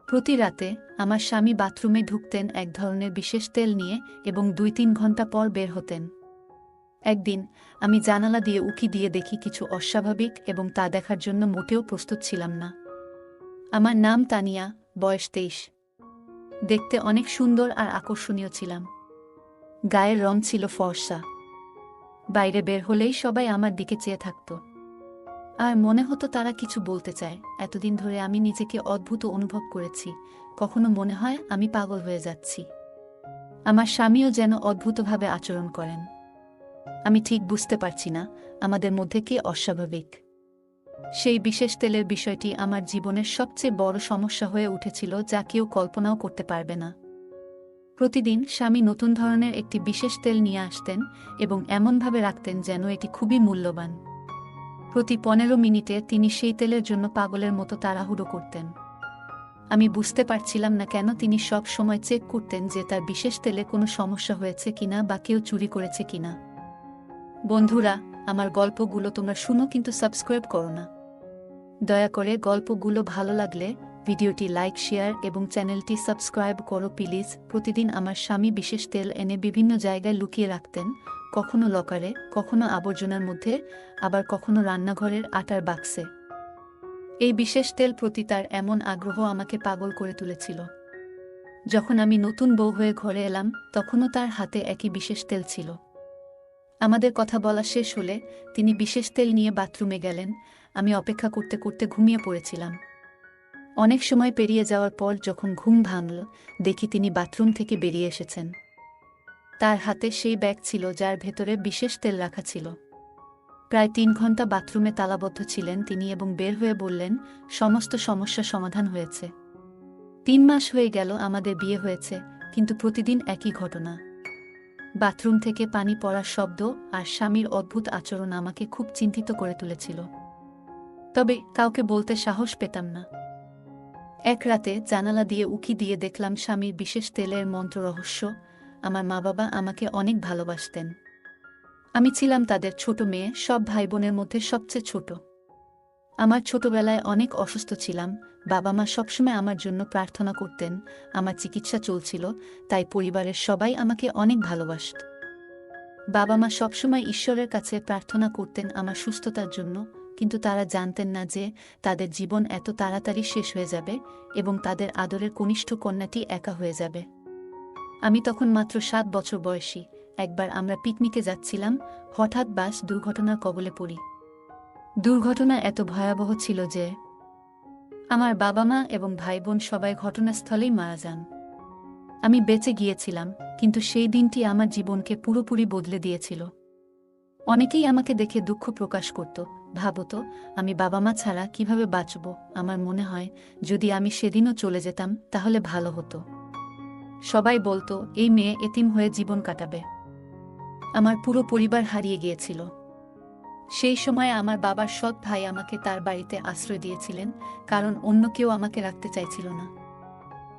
প্রতি রাতে আমার স্বামী বাথরুমে ঢুকতেন এক ধরনের বিশেষ তেল নিয়ে এবং ২-৩ ঘন্টা পর বের হতেন। একদিন আমি জানালা দিয়ে উঁকি দিয়ে দেখি কিছু অস্বাভাবিক এবং তা দেখার জন্য মোটেও প্রস্তুত ছিলাম না। আমার নাম তানিয়া, বয়স ২৩। দেখতে অনেক সুন্দর আর আকর্ষণীয় ছিলাম। গায়ের রং ছিল ফর্সা। বাইরে বের হলেই সবাই আমার দিকে চেয়ে থাকত। আর মনে হতো তারা কিছু বলতে চায়। এতদিন ধরে আমি নিজেকে অদ্ভুত অনুভব করেছি। কখনো মনে হয় আমি পাগল হয়ে যাচ্ছি। আমার স্বামীও যেন অদ্ভুতভাবে আচরণ করেন। আমি ঠিক বুঝতে পারছি না আমাদের মধ্যে কে অস্বাভাবিক। সেই বিশেষ তেলের বিষয়টি আমার জীবনের সবচেয়ে বড় সমস্যা হয়ে উঠেছিল, যা কেউ কল্পনাও করতে পারবে না। প্রতিদিন স্বামী নতুন ধরনের একটি বিশেষ তেল নিয়ে আসতেন এবং এমনভাবে রাখতেন যেন এটি খুবই মূল্যবান। প্রতি ১৫ মিনিটে তিনি সেই তেলের জন্য পাগলের মতো তাড়াহুড়ো করতেন। আমি বুঝতে পারছিলাম না কেন তিনি সব সময় চেক করতেন যে তার বিশেষ তেলে কোনো সমস্যা হয়েছে কিনা বা কেউ চুরি করেছে কিনা। বন্ধুরা, আমার গল্পগুলো তোমরা শুনো কিন্তু সাবস্ক্রাইব করো না। দয়া করে গল্পগুলো ভালো লাগলে ভিডিওটি লাইক, শেয়ার এবং চ্যানেলটি সাবস্ক্রাইব করো প্লিজ। প্রতিদিন আমার স্বামী বিশেষ তেল এনে বিভিন্ন জায়গায় লুকিয়ে রাখতেন, কখনো লকারে, কখনো আবর্জনার মধ্যে, আবার কখনো রান্নাঘরের আটার বাক্সে। এই বিশেষ তেল প্রতি তার এমন আগ্রহ আমাকে পাগল করে তুলেছিল। যখন আমি নতুন বউ হয়ে ঘরে এলাম, তখনও তার হাতে একই বিশেষ তেল ছিল। আমাদের কথা বলা শেষ হলে তিনি বিশেষ তেল নিয়ে বাথরুমে গেলেন। আমি অপেক্ষা করতে করতে ঘুমিয়ে পড়েছিলাম। অনেক সময় পেরিয়ে যাওয়ার পর যখন ঘুম ভাঙল, দেখি তিনি বাথরুম থেকে বেরিয়ে এসেছেন। তার হাতে সেই ব্যাগ ছিল যার ভেতরে বিশেষ তেল রাখা ছিল। প্রায় ৩ ঘন্টা বাথরুমে তালাবদ্ধ ছিলেন তিনি এবং বের হয়ে বললেন, সমস্ত সমস্যা সমাধান হয়েছে। ৩ মাস হয়ে গেল আমাদের বিয়ে হয়েছে, কিন্তু প্রতিদিন একই ঘটনা। বাথরুম থেকে পানি পড়ার শব্দ আর স্বামীর অদ্ভুত আচরণ আমাকে খুব চিন্তিত করে তুলেছিল। তবে কাউকে বলতে সাহস পেতাম না। এক রাতে জানালা দিয়ে উঁকি দিয়ে দেখলাম স্বামীর বিশেষ তেলের মন্ত্র রহস্য। আমার মা-বাবা আমাকে অনেক ভালোবাসতেন। আমি ছিলাম তাদের ছোট মেয়ে, সব ভাই বোনের মধ্যে সবচেয়ে ছোট। আমার ছোটবেলায় অনেক অসুস্থ ছিলাম। বাবা-মা সবসময় আমার জন্য প্রার্থনা করতেন। আমার চিকিৎসা চলছিল, তাই পরিবারের সবাই আমাকে অনেক ভালোবাসত। বাবা-মা সবসময় ঈশ্বরের কাছে প্রার্থনা করতেন আমার সুস্থতার জন্য, কিন্তু তারা জানতেন না যে তাদের জীবন এত তাড়াতাড়ি শেষ হয়ে যাবে এবং তাদের আদরের কনিষ্ঠ কন্যাটি একা হয়ে যাবে। আমি তখন মাত্র ৭ বছর বয়সী। একবার আমরা পিকনিকে যাচ্ছিলাম, হঠাৎ বাস দুর্ঘটনার কবলে পড়ি। দুর্ঘটনা এত ভয়াবহ ছিল যে আমার বাবা-মা এবং ভাই বোন সবাই ঘটনাস্থলেই মারা যান। আমি বেঁচে গিয়েছিলাম, কিন্তু সেই দিনটি আমার জীবনকে পুরোপুরি বদলে দিয়েছিল। অনেকেই আমাকে দেখে দুঃখ প্রকাশ করত, ভাবত আমি বাবা-মা ছাড়া কিভাবে বাঁচব। আমার মনে হয় যদি আমি সেদিনও চলে যেতাম তাহলে ভালো হতো। সবাই বলতো এই মেয়ে এতিম হয়ে জীবন কাটাবে। আমার পুরো পরিবার হারিয়ে গিয়েছিল। সেই সময় আমার বাবার সৎ ভাই আমাকে তার বাড়িতে আশ্রয় দিয়েছিলেন, কারণ অন্য কেউ আমাকে রাখতে চাইছিল না।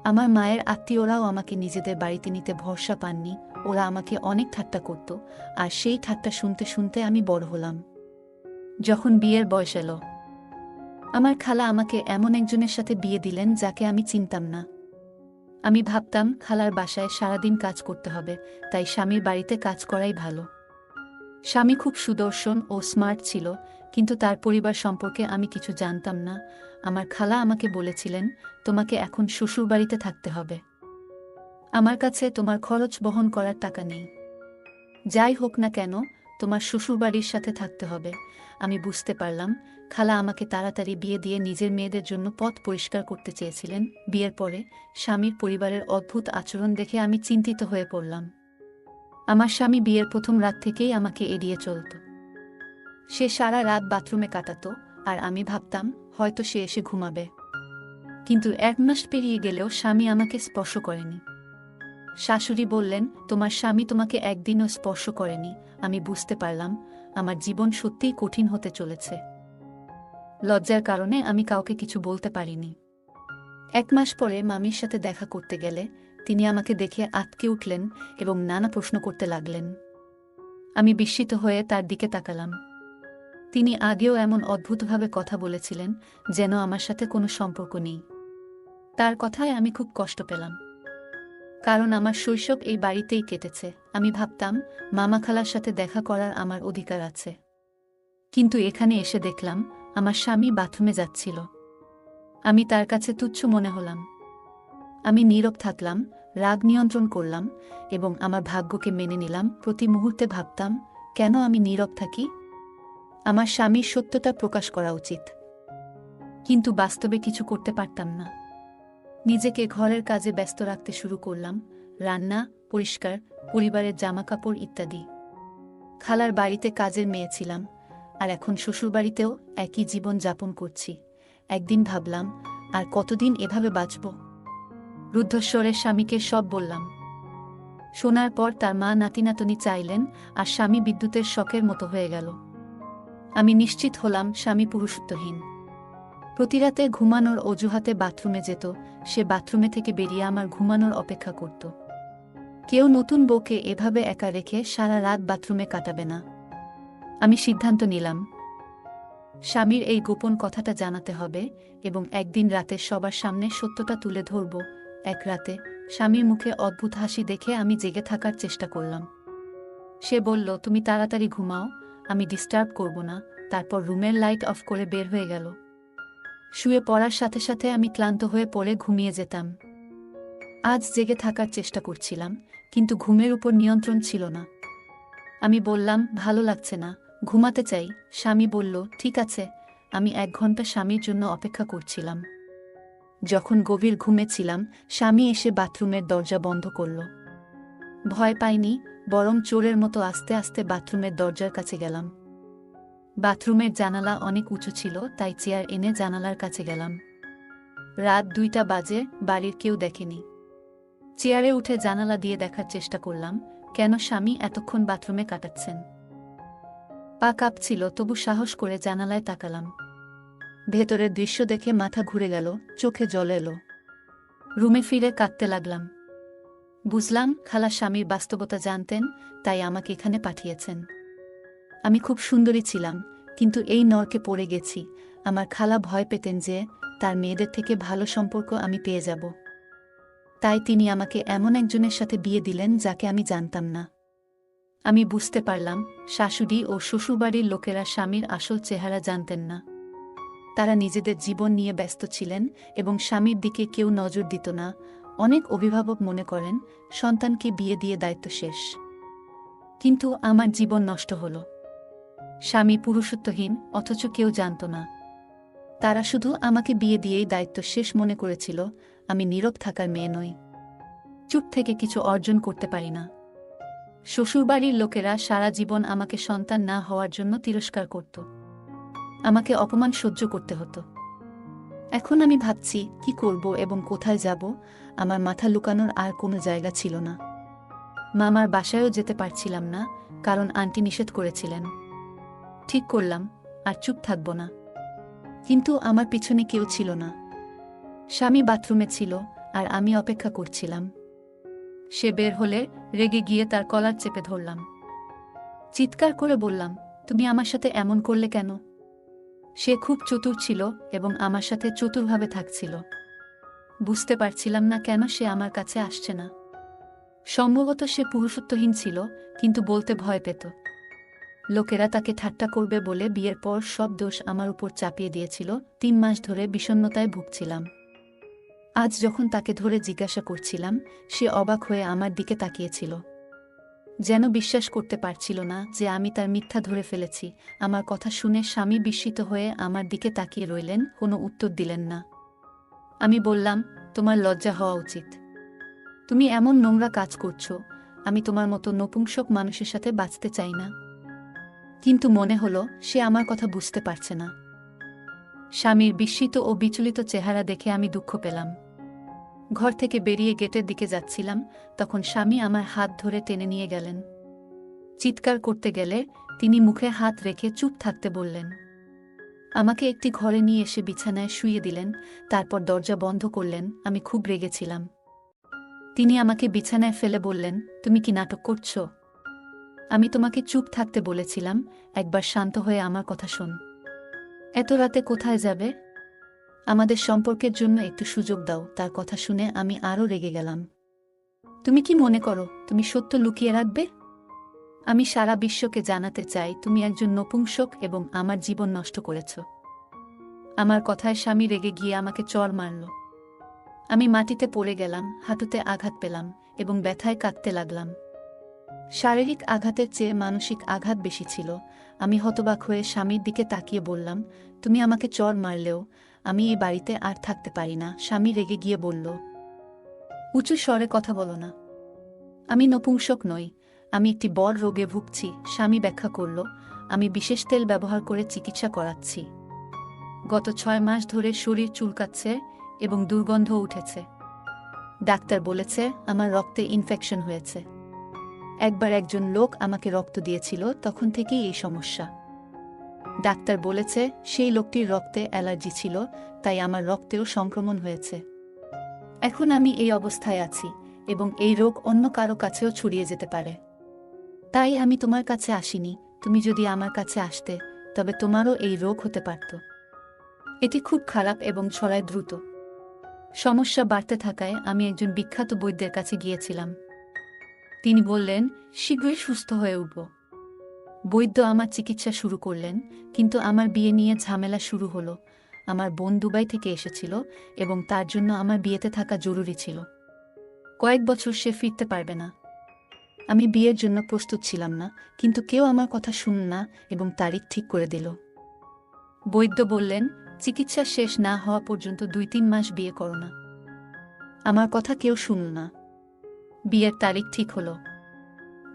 আমার মায়ের আত্মীয়রাও আমাকে নিজেদের বাড়িতে নিতে ভরসা পাননি। ওরা আমাকে অনেক ঠাট্টা করত, আর সেই ঠাট্টা শুনতে শুনতে আমি বড় হলাম। যখন বিয়ের বয়স এলো, আমার খালা আমাকে এমন একজনের সাথে বিয়ে দিলেন যাকে আমি চিনতাম না। আমি ভাবতাম খালার বাসায় সারাদিন কাজ করতে হবে, তাই স্বামীর বাড়িতে কাজ করাই ভালো। স্বামী খুব সুদর্শন ও স্মার্ট ছিল, কিন্তু তার পরিবার সম্পর্কে আমি কিছু জানতাম না। আমার খালা আমাকে বলেছিলেন, তোমাকে এখন শ্বশুরবাড়িতে থাকতে হবে। আমার কাছে তোমার খরচ বহন করার টাকা নেই। যাই হোক না কেন, তোমার শ্বশুরবাড়ির সাথে থাকতে হবে। আমি বুঝতে পারলাম খালা আমাকে তাড়াতাড়ি বিয়ে দিয়ে নিজের মেয়েদের জন্য পথ পরিষ্কার করতে চেয়েছিলেন। বিয়ের পরে স্বামীর পরিবারের অদ্ভুত আচরণ দেখে আমি চিন্তিত হয়ে পড়লাম। আমার স্বামী বিয়ের প্রথম রাত থেকেই আমাকে এড়িয়ে চলত। সে সারা রাত বাথরুমে কাটাত, আর আমি ভাবতাম হয়তো সে এসে ঘুমাবে। কিন্তু ১ মাস পেরিয়ে গেলেও স্বামী আমাকে স্পর্শ করেনি। শাশুড়ি বললেন, তোমার স্বামী তোমাকে একদিনও স্পর্শ করেনি। আমি বুঝতে পারলাম আমার জীবন সত্যিই কঠিন হতে চলেছে। লজ্জার কারণে আমি কাউকে কিছু বলতে পারিনি। ১ মাস পরে মামির সাথে দেখা করতে গেলে তিনি আমাকে দেখে আঁতকে উঠলেন এবং নানা প্রশ্ন করতে লাগলেন। আমি বিস্মিত হয়ে তার দিকে তাকালাম। তিনি আগেও এমন অদ্ভুতভাবে কথা বলেছিলেন, যেন আমার সাথে কোনো সম্পর্ক নেই। তার কথায় আমি খুব কষ্ট পেলাম, কারণ আমার শৈশব এই বাড়িতেই কেটেছে। আমি ভাবতাম মামা খালার সাথে দেখা করার আমার অধিকার আছে, কিন্তু এখানে এসে দেখলাম আমার স্বামী বাথরুমে যাচ্ছিল। আমি তার কাছে তুচ্ছ মনে হলাম। আমি নীরব থাকলাম, রাগ নিয়ন্ত্রণ করলাম এবং আমার ভাগ্যকে মেনে নিলাম। প্রতি মুহূর্তে ভাবতাম, কেন আমি নীরব থাকি? আমার স্বামীর সত্যতা প্রকাশ করা উচিত, কিন্তু বাস্তবে কিছু করতে পারতাম না। নিজেকে ঘরের কাজে ব্যস্ত রাখতে শুরু করলাম, রান্না, পরিষ্কার, পরিবারের জামাকাপড় ইত্যাদি। খালার বাড়িতে কাজের মেয়ে ছিলাম, আর এখন শ্বশুরবাড়িতেও একই জীবন যাপন করছি। একদিন ভাবলাম, আর কতদিন এভাবে বাঁচব? রুদ্ধস্বরে স্বামীকে সব বললাম। শোনার পর তার মা নাতিনাতনি চাইলেন, আর স্বামী বিদ্যুতের শকের মতো হয়ে গেল। আমি নিশ্চিত হলাম স্বামী পুরুষত্বহীন। প্রতিরাতে ঘুমানোর অজুহাতে বাথরুমে যেত, সে বাথরুমে থেকে বেরিয়ে আমার ঘুমানোর অপেক্ষা করত। কেউ নতুন বউকে এভাবে একা রেখে সারা রাত বাথরুমে কাটাবে না। আমি সিদ্ধান্ত নিলাম, স্বামীর এই গোপন কথাটা জানাতে হবে এবং একদিন রাতে সবার সামনে সত্যটা তুলে ধরব। এক রাতে স্বামীর মুখে অদ্ভুত হাসি দেখে আমি জেগে থাকার চেষ্টা করলাম। সে বলল, তুমি তাড়াতাড়ি ঘুমাও, আমি ডিস্টার্ব করব না। তারপর রুমের লাইট অফ করে বের হয়ে গেল। শুয়ে পড়ার সাথে সাথে আমি ক্লান্ত হয়ে পড়ে ঘুমিয়ে যেতাম। আজ জেগে থাকার চেষ্টা করছিলাম, কিন্তু ঘুমের উপর নিয়ন্ত্রণ ছিল না। আমি বললাম, ভালো লাগছে না, ঘুমাতে চাই। স্বামী বলল, ঠিক আছে। আমি 1 ঘন্টা স্বামীর জন্য অপেক্ষা করছিলাম। যখন গভীর ঘুমে ছিলাম, স্বামী এসে বাথরুমের দরজা বন্ধ করল। ভয় পাইনি, বরং চোরের মতো আস্তে আস্তে বাথরুমের দরজার কাছে গেলাম। বাথরুমের জানালা অনেক উঁচু ছিল, তাই চেয়ার এনে জানালার কাছে গেলাম। রাত 2টা বাজে, বাড়ির কেউ দেখেনি। চেয়ারে উঠে জানালা দিয়ে দেখার চেষ্টা করলাম, কেন স্বামী এতক্ষণ বাথরুমে কাটাচ্ছেন। পা কাঁপছিল, তবু সাহস করে জানালায় তাকালাম। ভেতরের দৃশ্য দেখে মাথা ঘুরে গেল, চোখে জল এলো। রুমে ফিরে কাঁদতে লাগলাম। বুঝলাম, খালা স্বামীর বাস্তবতা জানতেন, তাই আমাকে এখানে পাঠিয়েছেন। আমি খুব সুন্দরী ছিলাম, কিন্তু এই নরকে পড়ে গেছি। আমার খালা ভয় পেতেন যে তার মেয়েদের থেকে ভালো সম্পর্ক আমি পেয়ে যাব। তাই তিনি আমাকে এমন একজনের সাথে বিয়ে দিলেন যাকে আমি জানতাম না। আমি বুঝতে পারলাম, শাশুড়ি ও শ্বশুরবাড়ির লোকেরা স্বামীর আসল চেহারা জানতেন না। তারা নিজেদের জীবন নিয়ে ব্যস্ত ছিলেন এবং স্বামীর দিকে কেউ নজর দিত না। অনেক অভিভাবক মনে করেন সন্তানকে বিয়ে দিয়ে দায়িত্ব শেষ, কিন্তু আমার জীবন নষ্ট হল। স্বামী পুরুষত্বহীন, অথচ কেউ জানত না। তারা শুধু আমাকে বিয়ে দিয়েই দায়িত্ব শেষ মনে করেছিল। আমি নীরব থাকার মেয়ে নই, চুপ থেকে কিছু অর্জন করতে পারি না। শ্বশুরবাড়ির লোকেরা সারা জীবন আমাকে সন্তান না হওয়ার জন্য তিরস্কার করত। আমাকে অপমান সহ্য করতে হতো। এখন আমি ভাবছি, কি করব এবং কোথায় যাব। আমার মাথা লুকানোর আর কোনো জায়গা ছিল না। মামার বাসায়ও যেতে পারছিলাম না, কারণ আন্টি নিষেধ করেছিলেন। ঠিক করলাম, আর চুপ থাকব না। কিন্তু আমার পিছনে কেউ ছিল না। স্বামী বাথরুমে ছিল, আর আমি অপেক্ষা করছিলাম। সে বের হলে রেগে গিয়ে তার কলার চেপে ধরলাম। চিৎকার করে বললাম, তুমি আমার সাথে এমন করলে কেন? সে খুব চতুর ছিল এবং আমার সাথে চতুরভাবে থাকছিল। বুঝতে পারছিলাম না কেন সে আমার কাছে আসছে না। সম্ভবত সে পুরুষত্বহীন ছিল, কিন্তু বলতে ভয় পেত। লোকেরা তাকে ঠাট্টা করবে বলে বিয়ের পর সব দোষ আমার উপর চাপিয়ে দিয়েছিল। 3 মাস ধরে বিষণ্ণতায় ভুগছিলাম। আজ যখন তাকে ধরে জিজ্ঞাসা করছিলাম, সে অবাক হয়ে আমার দিকে তাকিয়েছিল, যেন বিশ্বাস করতে পারছিল না যে আমি তার মিথ্যা ধরে ফেলেছি। আমার কথা শুনে স্বামী বিস্মিত হয়ে আমার দিকে তাকিয়ে রইলেন, কোনো উত্তর দিলেন না। আমি বললাম, তোমার লজ্জা হওয়া উচিত। তুমি এমন নোংরা কাজ করছো। আমি তোমার মতো নপুংসক মানুষের সাথে বাঁচতে চাই না। কিন্তু মনে হলো সে আমার কথা বুঝতে পারছে না। স্বামীর বিস্মিত ও বিচলিত চেহারা দেখে আমি দুঃখ পেলাম। ঘর থেকে বেরিয়ে গেটের দিকে যাচ্ছিলাম, তখন স্বামী আমার হাত ধরে টেনে নিয়ে গেলেন। চিৎকার করতে গেলে তিনি মুখে হাত রেখে চুপ থাকতে বললেন। আমাকে একটি ঘরে নিয়ে এসে বিছানায় শুইয়ে দিলেন, তারপর দরজা বন্ধ করলেন। আমি খুব রেগেছিলাম। তিনি আমাকে বিছানায় ফেলে বললেন, তুমি কি নাটক করছো? আমি তোমাকে চুপ থাকতে বলেছিলাম, একবার শান্ত হয়ে আমার কথা শোন। এত রাতে কোথায় যাবে? আমাদের সম্পর্কের জন্য একটু সুযোগ দাও। তার কথা শুনে আমি আরও রেগে গেলাম। তুমি কি মনে করো তুমি সত্য লুকিয়ে রাখবে? আমি সারা বিশ্বকে জানাতে চাই তুমি একজন নপুংসক এবং আমার জীবন নষ্ট করেছ। আমার কথায় স্বামী রেগে গিয়ে আমাকে চড় মারল। আমি মাটিতে পড়ে গেলাম, হাঁটুতে আঘাত পেলাম এবং ব্যথায় কাঁদতে লাগলাম। শারীরিক আঘাতের চেয়ে মানসিক আঘাত বেশি ছিল। আমি হতবাক হয়ে স্বামীর দিকে তাকিয়ে বললাম, তুমি আমাকে চড় মারলেও আমি এই বাড়িতে আর থাকতে পারি না। স্বামী রেগে গিয়ে বলল, উঁচু স্বরে কথা বলো না। আমি নপুংসক নই, আমি একটি বড় রোগে ভুগছি। স্বামী ব্যাখ্যা করল, আমি বিশেষ তেল ব্যবহার করে চিকিৎসা করাচ্ছি। গত 6 মাস ধরে শরীর চুলকাচ্ছে এবং দুর্গন্ধ উঠেছে। ডাক্তার বলেছে আমার রক্তে ইনফেকশন হয়েছে। একবার একজন লোক আমাকে রক্ত দিয়েছিল, তখন থেকেই এই সমস্যা। ডাক্তার বলেছে সেই লোকটির রক্তে অ্যালার্জি ছিল, তাই আমার রক্তেও সংক্রমণ হয়েছে। এখন আমি এই অবস্থায় আছি এবং এই রোগ অন্য কারো কাছেও ছড়িয়ে যেতে পারে। তাই আমি তোমার কাছে আসিনি। তুমি যদি আমার কাছে আসতে তবে তোমারও এই রোগ হতে পারত। এটি খুব খারাপ এবং ছড়ায় দ্রুত। সমস্যা বাড়তে থাকায় আমি একজন বিখ্যাত বৈদ্যের কাছে গিয়েছিলাম। তিনি বললেন শীঘ্রই সুস্থ হয়ে উঠব। বৈদ্য আমার চিকিৎসা শুরু করলেন, কিন্তু আমার বিয়ে নিয়ে ঝামেলা শুরু হলো। আমার বোন দুবাই থেকে এসেছিল এবং তার জন্য আমার বিয়েতে থাকা জরুরি ছিল। কয়েক বছর সে ফিরতে পারবে না। আমি বিয়ের জন্য প্রস্তুত ছিলাম না, কিন্তু কেউ আমার কথা শুনল না এবং তারিখ ঠিক করে দিল। বৈদ্য বললেন চিকিৎসা শেষ না হওয়া পর্যন্ত 2-3 মাস বিয়ে করো না। আমার কথা কেউ শুনল না। বিয়ের তারিখ ঠিক হলো।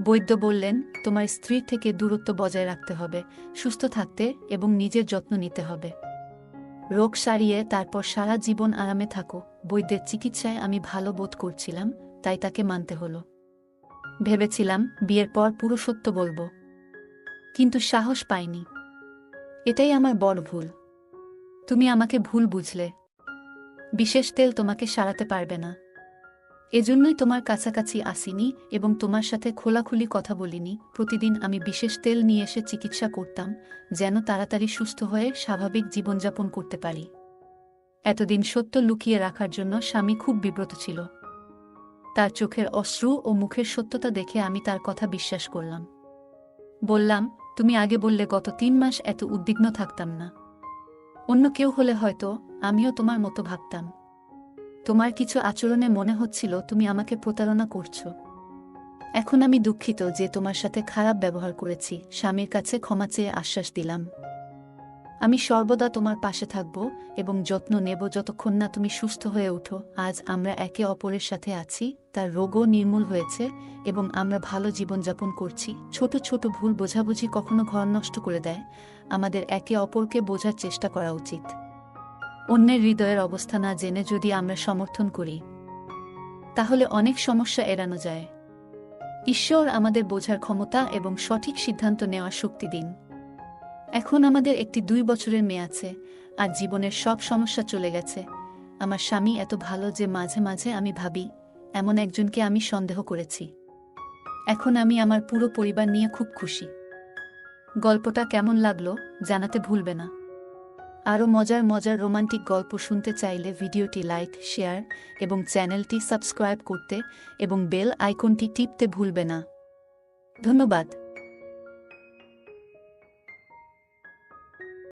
বৈদ্য বললেন তোমার স্ত্রীর থেকে দূরত্ব বজায় রাখতে হবে, সুস্থ থাকতে এবং নিজের যত্ন নিতে হবে। রোগ সারিয়ে তারপর সারা জীবন আরামে থাকো। বৈদ্যের চিকিৎসায় আমি ভালো বোধ করছিলাম, তাই তাকে মানতে হলো। ভেবেছিলাম বিয়ের পর পুরো সত্য বলবো, কিন্তু সাহস পাইনি। এটাই আমার বড় ভুল। তুমি আমাকে ভুল বুঝলে। বিশেষ তেল তোমাকে সারাতে পারবে না। এজন্যই তোমার কাছাকাছি আসিনি এবং তোমার সাথে খোলাখুলি কথা বলিনি। প্রতিদিন আমি বিশেষ তেল নিয়ে এসে চিকিৎসা করতাম, যেন তাড়াতাড়ি সুস্থ হয়ে স্বাভাবিক জীবনযাপন করতে পারি। এতদিন সত্য লুকিয়ে রাখার জন্য স্বামী খুব বিব্রত ছিল। তার চোখের অশ্রু ও মুখের সত্যতা দেখে আমি তার কথা বিশ্বাস করলাম। বললাম, তুমি আগে বললে গত 3 মাস এত উদ্বিগ্ন থাকতাম না। অন্য কেউ হলে হয়তো আমিও তোমার মতো ভাবতাম। তোমার কিছু আচরণে মনে হচ্ছিল তুমি আমাকে প্রতারণা করছো। এখন আমি দুঃখিত যে তোমার সাথে খারাপ ব্যবহার করেছি। স্বামীর কাছে ক্ষমা চেয়ে আশ্বাস দিলাম, আমি সর্বদা তোমার পাশে থাকব এবং যত্ন নেব যতক্ষণ না তুমি সুস্থ হয়ে ওঠো। আজ আমরা একে অপরের সাথে আছি, তার রোগও নির্মূল হয়েছে এবং আমরা ভালো জীবনযাপন করছি। ছোট ছোট ভুল বোঝাবুঝি কখনো ঘর নষ্ট করে দেয়। আমাদের একে অপরকে বোঝার চেষ্টা করা উচিত। অন্যের হৃদয়ের অবস্থা না জেনে যদি আমরা সমর্থন করি, তাহলে অনেক সমস্যা এড়ানো যায়। ঈশ্বর আমাদের বোঝার ক্ষমতা এবং সঠিক সিদ্ধান্ত নেওয়ার শক্তি দিন। এখন আমাদের একটি 2 বছরের মেয়ে আছে, আর জীবনের সব সমস্যা চলে গেছে। আমার স্বামী এত ভালো যে মাঝে মাঝে আমি ভাবি এমন একজনকে আমি সন্দেহ করেছি। এখন আমি আমার পুরো পরিবার নিয়ে খুব খুশি। গল্পটা কেমন লাগলো জানাতে ভুলবে না। আরও মজার মজার রোমান্টিক গল্প শুনতে চাইলে ভিডিওটি লাইক, শেয়ার এবং চ্যানেলটি সাবস্ক্রাইব করতে এবং বেল আইকনটি টিপতে ভুলবে না। ধন্যবাদ।